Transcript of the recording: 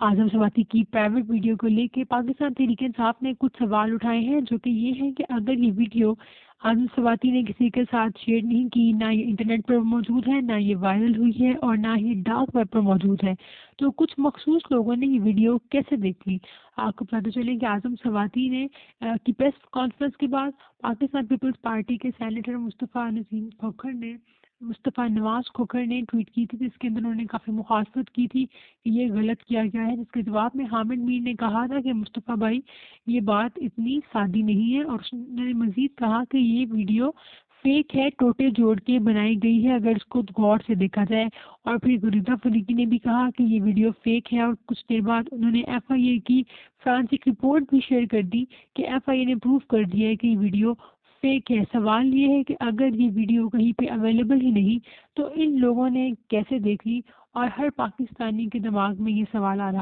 اعظم سواتی کی private video کو لے کے پاکستان تحریک انصاف نے کچھ سوال اٹھائے ہیں، جو کہ یہ ہے کہ اگر یہ ویڈیو اعظم سواتی نے کسی کے ساتھ شیئر نہیں کی، نہ یہ انٹرنیٹ پر موجود ہے، نہ یہ وائرل ہوئی ہے اور نہ ہی ڈارک ویب پر موجود ہے، تو کچھ مخصوص لوگوں نے یہ ویڈیو کیسے دیکھ لی؟ آپ کو پتہ چلے کہ اعظم سواتی نے کی پریس کانفرنس کے بعد پاکستان پیپلز پارٹی کے سینیٹر مصطفیٰ نواز کھوکھر نے ٹویٹ کی تھی، جس کے اندر انہوں نے کافی مخالفت کی تھی کہ یہ غلط کیا گیا ہے، جس کے جواب میں حامد میر نے کہا تھا کہ مصطفیٰ بھائی یہ بات اتنی سادی نہیں ہے، اور اس نے مزید کہا کہ یہ ویڈیو فیک ہے، ٹوٹے جوڑ کے بنائی گئی ہے اگر اس کو غور سے دیکھا جائے۔ اور پھر غریدہ فریقی نے بھی کہا کہ یہ ویڈیو فیک ہے، اور کچھ دیر بعد انہوں نے ایف آئی اے کی فرانسک رپورٹ بھی شیئر کر دی کہ ایف آئی اے نے پروف کر دیا ہے کہ یہ ویڈیو فیک ہے۔ سوال یہ ہے کہ اگر یہ ویڈیو کہیں پہ اویلیبل ہی نہیں تو ان لوگوں نے کیسے دیکھ لی؟ اور ہر پاکستانی کے دماغ میں یہ سوال آ رہا